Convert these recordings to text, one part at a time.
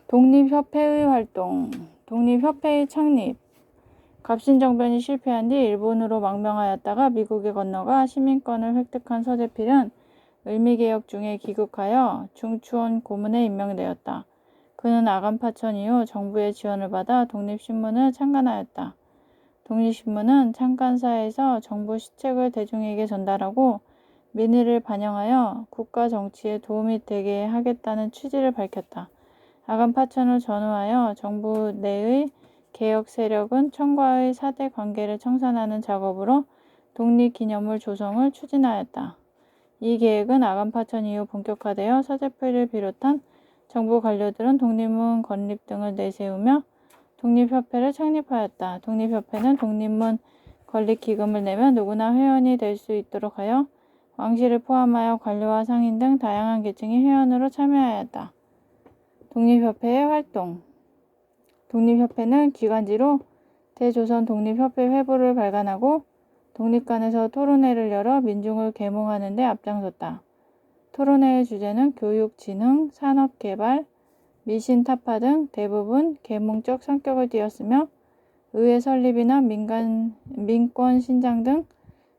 독립협회의 활동. 독립협회의 창립. 갑신정변이 실패한 뒤 일본으로 망명하였다가 미국에 건너가 시민권을 획득한 서재필은 을미개혁 중에 귀국하여 중추원 고문에 임명되었다. 그는 아간파천 이후 정부의 지원을 받아 독립신문을 창간하였다. 독립신문은 창간사에서 정부 시책을 대중에게 전달하고 민의를 반영하여 국가 정치에 도움이 되게 하겠다는 취지를 밝혔다. 아간파천을 전후하여 정부 내의 개혁 세력은 청과의 4대 관계를 청산하는 작업으로 독립기념물 조성을 추진하였다. 이 계획은 아간파천 이후 본격화되어 서재필을 비롯한 정부 관료들은 독립문 건립 등을 내세우며 독립협회를 창립하였다. 독립협회는 독립문 건립 기금을 내면 누구나 회원이 될 수 있도록 하여 왕실을 포함하여 관료와 상인 등 다양한 계층이 회원으로 참여하였다. 독립협회의 활동. 독립협회는 기관지로 대조선 독립협회 회보를 발간하고 독립관에서 토론회를 열어 민중을 계몽하는 데 앞장섰다. 토론회의 주제는 교육, 진흥, 산업개발, 미신 타파 등 대부분 계몽적 성격을 띠었으며 의회 설립이나 민권 신장 등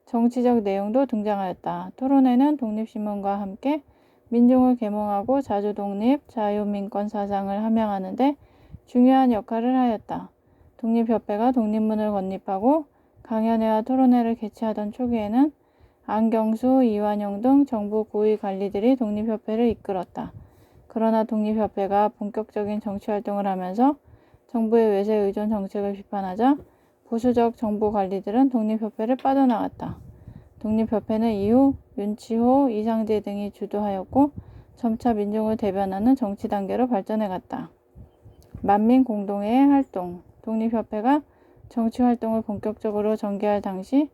정치적 내용도 등장하였다. 토론회는 독립신문과 함께 민중을 계몽하고 자주독립, 자유민권 사상을 함양하는 데 중요한 역할을 하였다. 독립협회가 독립문을 건립하고 강연회와 토론회를 개최하던 초기에는 안경수, 이완용 등 정부 고위 관리들이 독립협회를 이끌었다. 그러나 독립협회가 본격적인 정치활동을 하면서 정부의 외세 의존 정책을 비판하자 보수적 정부 관리들은 독립협회를 빠져나갔다. 독립협회는 이후 윤치호, 이상재 등이 주도하였고 점차 민중을 대변하는 정치 단계로 발전해갔다. 만민공동회의 활동. 독립협회가 정치활동을 본격적으로 전개할 당시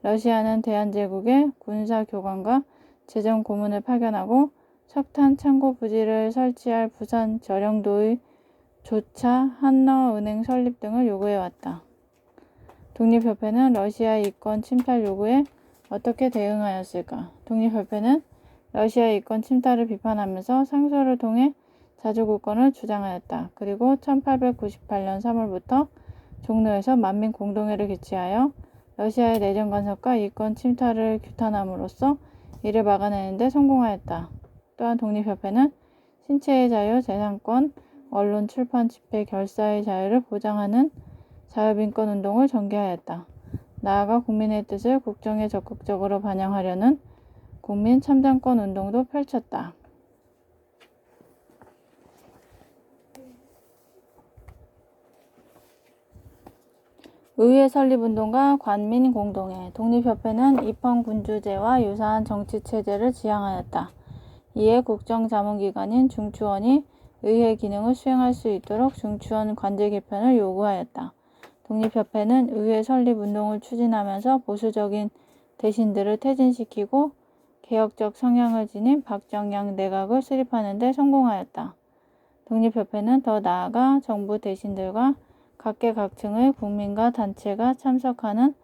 러시아는 대한제국의 군사교관과 재정고문을 파견하고 석탄 창고 부지를 설치할 부산 저령도의 조차 한러은행 설립 등을 요구해왔다. 독립협회는 러시아의 이권 침탈 요구에 어떻게 대응하였을까? 독립협회는 러시아의 이권 침탈을 비판하면서 상소를 통해 자주국권을 주장하였다. 그리고 1898년 3월부터 종로에서 만민공동회를 개최하여 러시아의 내정 간섭과 이권 침탈을 규탄함으로써 이를 막아내는 데 성공하였다. 또한 독립협회는 신체의 자유, 재산권, 언론, 출판, 집회, 결사의 자유를 보장하는 자유민권 운동을 전개하였다. 나아가 국민의 뜻을 국정에 적극적으로 반영하려는 국민 참정권 운동도 펼쳤다. 의회 설립운동과 관민공동회. 독립협회는 입헌군주제와 유사한 정치체제를 지향하였다. 이에 국정자문기관인 중추원이 의회 기능을 수행할 수 있도록 중추원 관제 개편을 요구하였다. 독립협회는 의회 설립운동을 추진하면서 보수적인 대신들을 퇴진시키고 개혁적 성향을 지닌 박정양 내각을 수립하는 데 성공하였다. 독립협회는 더 나아가 정부 대신들과 각계각층의 국민과 단체가 참석하는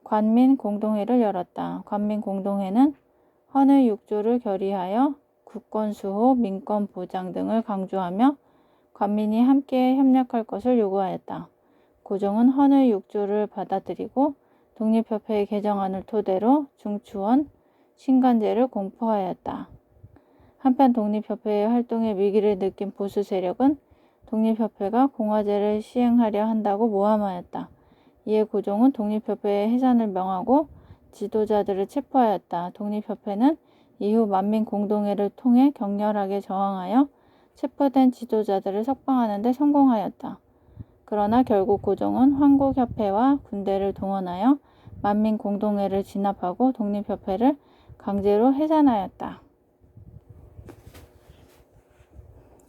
관민공동회를 열었다. 관민공동회는 헌의 6조를 결의하여 국권수호, 민권보장 등을 강조하며 관민이 함께 협력할 것을 요구하였다. 고종은 헌의 6조를 받아들이고 독립협회의 개정안을 토대로 중추원, 신간제를 공포하였다. 한편 독립협회의 활동에 위기를 느낀 보수 세력은 독립협회가 공화제를 시행하려 한다고 모함하였다. 이에 고종은 독립협회의 해산을 명하고 지도자들을 체포하였다. 독립협회는 이후 만민공동회를 통해 격렬하게 저항하여 체포된 지도자들을 석방하는 데 성공하였다. 그러나 결국 고종은 황국협회와 군대를 동원하여 만민공동회를 진압하고 독립협회를 강제로 해산하였다.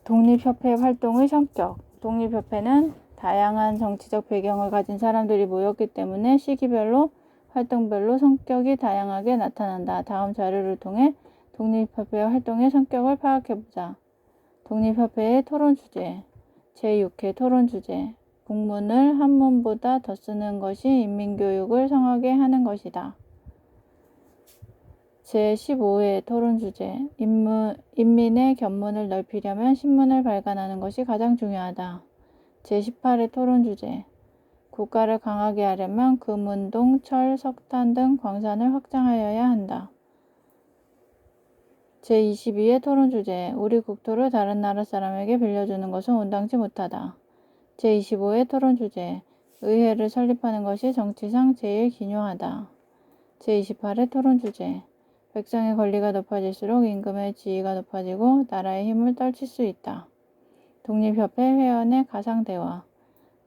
독립협회 활동의 성격. 독립협회는 다양한 정치적 배경을 가진 사람들이 모였기 때문에 시기별로 활동별로 성격이 다양하게 나타난다. 다음 자료를 통해 독립협회 활동의 성격을 파악해보자. 독립협회의 토론 주제. 제6회 토론 주제. 국문을 한문보다 더 쓰는 것이 인민교육을 성하게 하는 것이다. 제15회 토론 주제. 인민의 견문을 넓히려면 신문을 발간하는 것이 가장 중요하다. 제18회 토론 주제. 국가를 강하게 하려면 금운동, 철, 석탄 등 광산을 확장하여야 한다. 제22회 토론 주제. 우리 국토를 다른 나라 사람에게 빌려주는 것은 온당치 못하다. 제25회 토론 주제. 의회를 설립하는 것이 정치상 제일 기묘하다. 제28회 토론 주제. 백성의 권리가 높아질수록 임금의 지위가 높아지고 나라의 힘을 떨칠 수 있다. 독립협회 회원의 가상대화.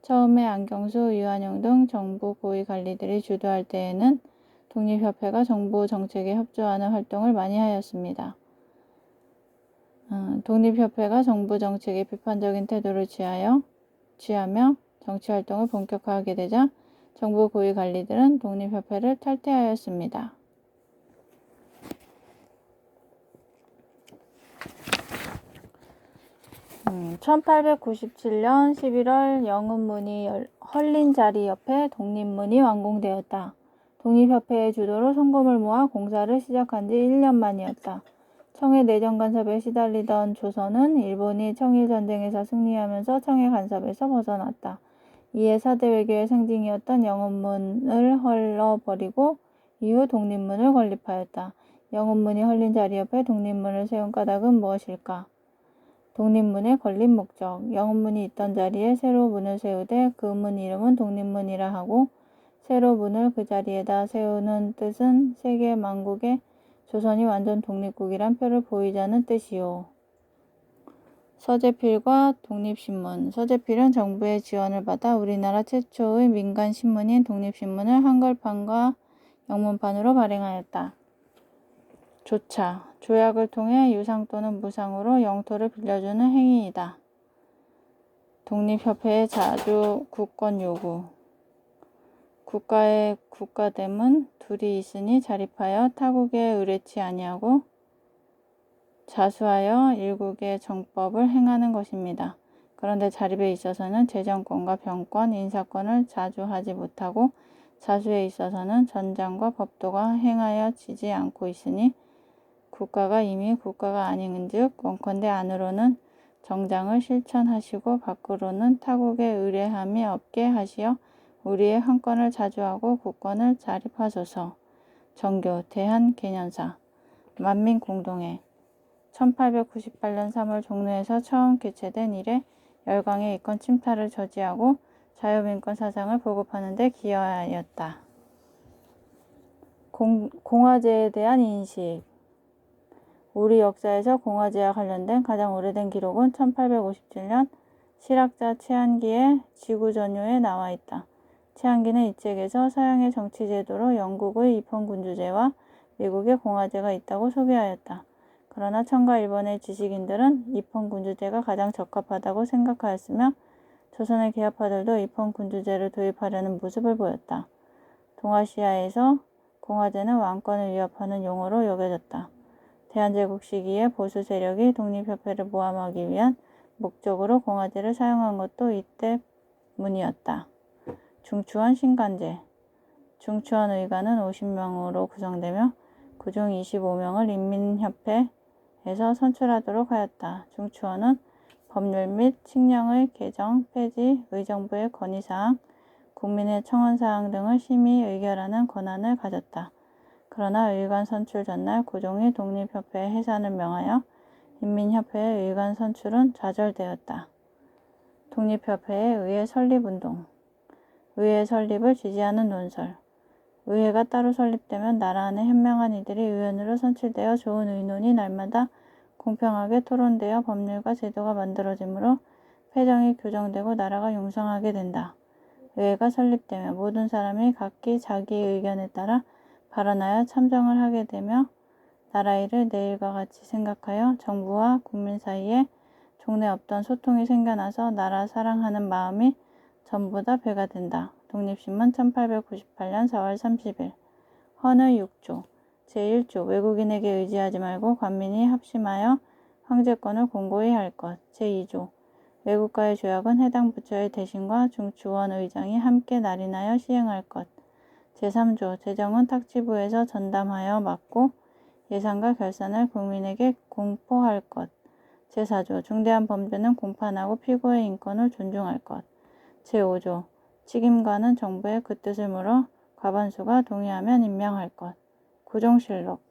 처음에 안경수, 유한용 등 정부 고위 관리들이 주도할 때에는 독립협회가 정부 정책에 협조하는 활동을 많이 하였습니다. 독립협회가 정부 정책에 비판적인 태도를 취하며 정치활동을 본격화하게 되자 정부 고위 관리들은 독립협회를 탈퇴하였습니다. 1897년 11월 영운문이 헐린 자리 옆에 독립문이 완공되었다. 독립협회의 주도로 송금을 모아 공사를 시작한 지 1년 만이었다. 청해 내정 간섭에 시달리던 조선은 일본이 청일전쟁에서 승리하면서 청해 간섭에서 벗어났다. 이에 4대 외교의 상징이었던 영운문을 헐러버리고 이후 독립문을 건립하였다. 영운문이 헐린 자리 옆에 독립문을 세운 까닭은 무엇일까? 독립문의 건립 목적. 영운문이 있던 자리에 새로 문을 세우되 그 문 이름은 독립문이라 하고 새로 문을 그 자리에다 세우는 뜻은 세계 만국에 조선이 완전 독립국이란 표를 보이자는 뜻이요. 서재필과 독립신문. 서재필은 정부의 지원을 받아 우리나라 최초의 민간신문인 독립신문을 한글판과 영문판으로 발행하였다. 조차. 조약을 통해 유상 또는 무상으로 영토를 빌려주는 행위이다. 독립협회의 자주 국권 요구. 국가의 국가됨은 둘이 있으니 자립하여 타국에 의뢰치 아니하고 자수하여 일국의 정법을 행하는 것입니다. 그런데 자립에 있어서는 재정권과 병권, 인사권을 자주하지 못하고 자수에 있어서는 전장과 법도가 행하여지지 않고 있으니 국가가 이미 국가가 아닌즉 원컨대 안으로는 정장을 실천하시고 밖으로는 타국에 의뢰함이 없게 하시어 우리의 한권을 자주하고 국권을 자립하소서. 정교, 대한 개년사. 만민공동회. 1898년 3월 종로에서 처음 개최된 이래 열강의 이권 침탈을 저지하고 자유민권 사상을 보급하는 데 기여하였다. 공화제에 대한 인식. 우리 역사에서 공화제와 관련된 가장 오래된 기록은 1857년 실학자 최한기의 지구전요에 나와 있다. 최한기는 이 책에서 서양의 정치제도로 영국의 입헌군주제와 미국의 공화제가 있다고 소개하였다. 그러나 청과 일본의 지식인들은 입헌군주제가 가장 적합하다고 생각하였으며 조선의 개화파들도 입헌군주제를 도입하려는 모습을 보였다. 동아시아에서 공화제는 왕권을 위협하는 용어로 여겨졌다. 대한제국 시기에 보수 세력이 독립협회를 모함하기 위한 목적으로 공화제를 사용한 것도 이때문이었다. 중추원 신간제. 중추원 의관은 50명으로 구성되며 그중 25명을 인민협회에서 선출하도록 하였다. 중추원은 법률 및 칙령의 개정, 폐지, 의정부의 건의사항, 국민의 청원사항 등을 심의 의결하는 권한을 가졌다. 그러나 의관 선출 전날 고종이 독립협회의 해산을 명하여 인민협회의 의관 선출은 좌절되었다. 독립협회의 의회 설립운동. 의회 설립을 지지하는 논설. 의회가 따로 설립되면 나라 안에 현명한 이들이 의원으로 선출되어 좋은 의논이 날마다 공평하게 토론되어 법률과 제도가 만들어지므로 패정이 교정되고 나라가 융성하게 된다. 의회가 설립되면 모든 사람이 각기 자기 의견에 따라 발언하여 참정을 하게 되며 나라 일을 내일과 같이 생각하여 정부와 국민 사이에 종래 없던 소통이 생겨나서 나라 사랑하는 마음이 전보다 배가 된다. 독립신문 1898년 4월 30일. 헌의 6조. 제1조. 외국인에게 의지하지 말고 관민이 합심하여 황제권을 공고히 할 것. 제2조. 외국과의 조약은 해당 부처의 대신과 중추원 의장이 함께 날인하여 시행할 것. 제3조. 재정은 탁지부에서 전담하여 맡고 예산과 결산을 국민에게 공포할 것. 제4조 중대한 범죄는 공판하고 피고의 인권을 존중할 것. 제5조 책임관은 정부에 그 뜻을 물어 과반수가 동의하면 임명할 것. 구종실록